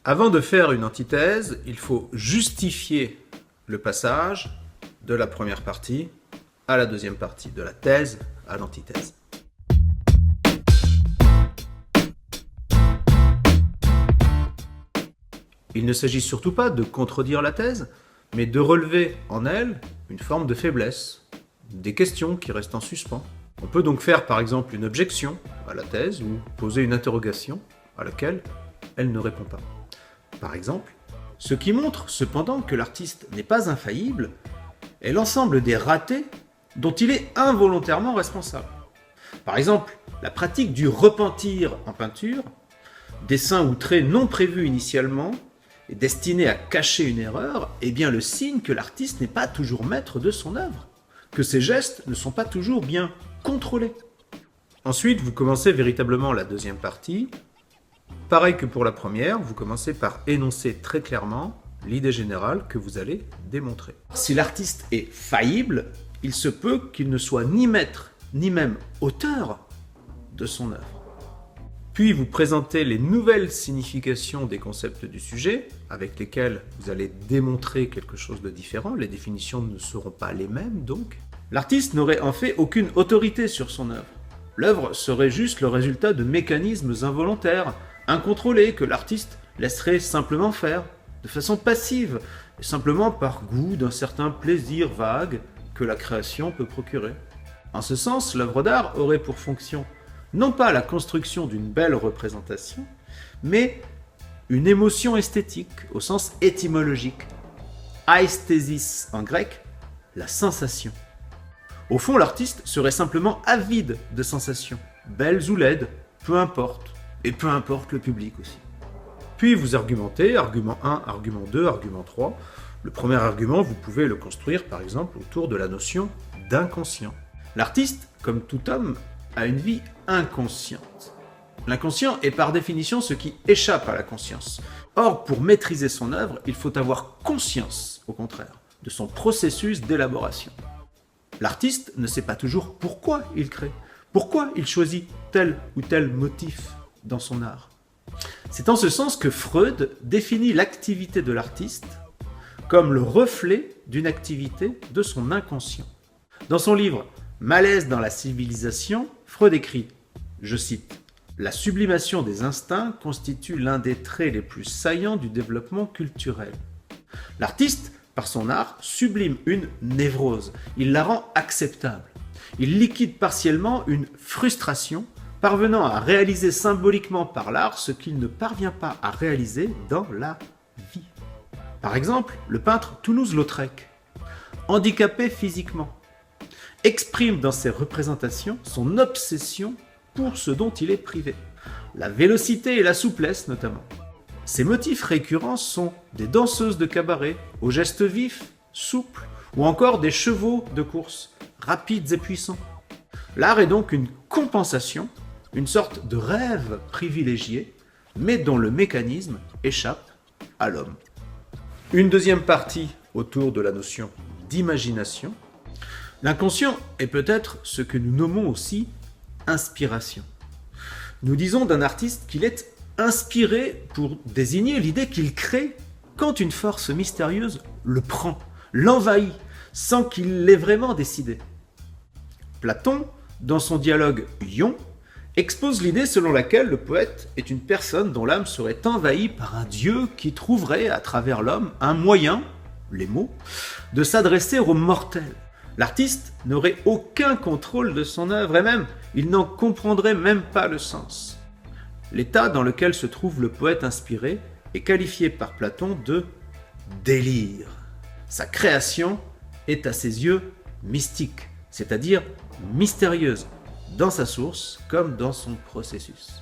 Avant de faire une antithèse, il faut justifier le passage de la première partie à la deuxième partie, de la thèse à l'antithèse. Il ne s'agit surtout pas de contredire la thèse, mais de relever en elle une forme de faiblesse, des questions qui restent en suspens. On peut donc faire par exemple une objection à la thèse ou poser une interrogation à laquelle elle ne répond pas. Par exemple, ce qui montre cependant que l'artiste n'est pas infaillible est l'ensemble des ratés dont il est involontairement responsable. Par exemple, la pratique du repentir en peinture, dessin ou trait non prévu initialement et destiné à cacher une erreur, est bien le signe que l'artiste n'est pas toujours maître de son œuvre, que ses gestes ne sont pas toujours bien contrôlés. Ensuite, vous commencez véritablement la deuxième partie. Pareil que pour la première, vous commencez par énoncer très clairement l'idée générale que vous allez démontrer. Si l'artiste est faillible, il se peut qu'il ne soit ni maître, ni même auteur de son œuvre. Puis vous présentez les nouvelles significations des concepts du sujet, avec lesquels vous allez démontrer quelque chose de différent. Les définitions ne seront pas les mêmes donc. L'artiste n'aurait en fait aucune autorité sur son œuvre. L'œuvre serait juste le résultat de mécanismes involontaires, incontrôlés, que l'artiste laisserait simplement faire, de façon passive, et simplement par goût d'un certain plaisir vague que la création peut procurer. En ce sens, l'œuvre d'art aurait pour fonction non pas la construction d'une belle représentation, mais une émotion esthétique au sens étymologique. Aesthesis en grec, la sensation. Au fond, l'artiste serait simplement avide de sensations, belles ou laides, peu importe, et peu importe le public aussi. Puis vous argumentez, argument 1, argument 2, argument 3. Le premier argument, vous pouvez le construire par exemple autour de la notion d'inconscient. L'artiste, comme tout homme, a une vie inconsciente. L'inconscient est par définition ce qui échappe à la conscience. Or, pour maîtriser son œuvre, il faut avoir conscience, au contraire, de son processus d'élaboration. L'artiste ne sait pas toujours pourquoi il crée, pourquoi il choisit tel ou tel motif dans son art. C'est en ce sens que Freud définit l'activité de l'artiste comme le reflet d'une activité de son inconscient. Dans son livre « Malaise dans la civilisation », Freud écrit, je cite, « La sublimation des instincts constitue l'un des traits les plus saillants du développement culturel. L'artiste, par son art, sublime une névrose, il la rend acceptable. Il liquide partiellement une frustration, parvenant à réaliser symboliquement par l'art ce qu'il ne parvient pas à réaliser dans la vie. » Par exemple, le peintre Toulouse-Lautrec, handicapé physiquement, exprime dans ses représentations son obsession pour ce dont il est privé, la vélocité et la souplesse notamment. Ses motifs récurrents sont des danseuses de cabaret, aux gestes vifs, souples, ou encore des chevaux de course, rapides et puissants. L'art est donc une compensation, une sorte de rêve privilégié, mais dont le mécanisme échappe à l'homme. Une deuxième partie autour de la notion d'imagination. L'inconscient est peut-être ce que nous nommons aussi inspiration. Nous disons d'un artiste qu'il est inspiré pour désigner l'idée qu'il crée quand une force mystérieuse le prend, l'envahit, sans qu'il l'ait vraiment décidé. Platon, dans son dialogue Ion, expose l'idée selon laquelle le poète est une personne dont l'âme serait envahie par un dieu qui trouverait à travers l'homme un moyen, les mots, de s'adresser aux mortels. L'artiste n'aurait aucun contrôle de son œuvre et même, il n'en comprendrait même pas le sens. L'état dans lequel se trouve le poète inspiré est qualifié par Platon de délire. Sa création est à ses yeux mystique, c'est-à-dire mystérieuse, dans sa source comme dans son processus.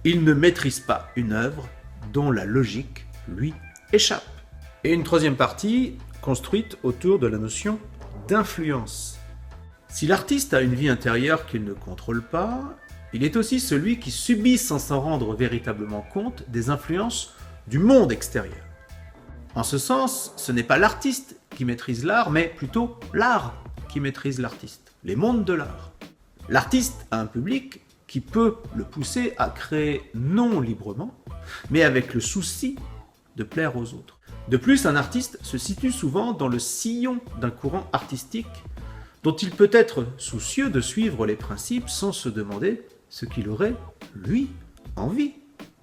Il ne maîtrise pas une œuvre dont la logique lui échappe. Et une troisième partie construite autour de la notion d'influence. Si l'artiste a une vie intérieure qu'il ne contrôle pas, il est aussi celui qui subit sans s'en rendre véritablement compte des influences du monde extérieur. En ce sens, ce n'est pas l'artiste qui maîtrise l'art, mais plutôt l'art qui maîtrise l'artiste. les mondes de l'art. L'artiste a un public qui peut le pousser à créer non librement, mais avec le souci de plaire aux autres. De plus, un artiste se situe souvent dans le sillon d'un courant artistique dont il peut être soucieux de suivre les principes sans se demander ce qu'il aurait, lui, envie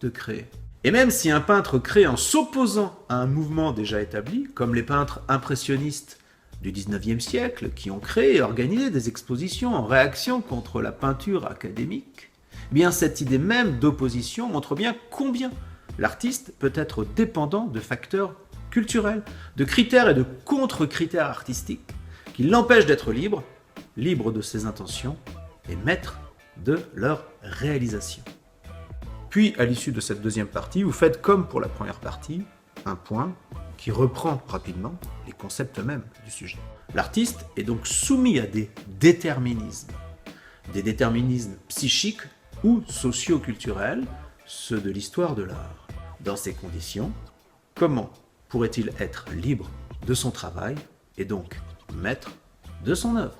de créer. Et même si un peintre crée en s'opposant à un mouvement déjà établi, comme les peintres impressionnistes du 19e siècle, qui ont créé et organisé des expositions en réaction contre la peinture académique, eh bien cette idée même d'opposition montre bien combien l'artiste peut être dépendant de facteurs culturels, de critères et de contre-critères artistiques qui l'empêchent d'être libre, libre de ses intentions et maître de leur réalisation. Puis, à l'issue de cette deuxième partie, vous faites comme pour la première partie, un point qui reprend rapidement les concepts mêmes du sujet. L'artiste est donc soumis à des déterminismes psychiques ou socio-culturels, ceux de l'histoire de l'art. Dans ces conditions, comment pourrait-il être libre de son travail et donc maître de son œuvre ?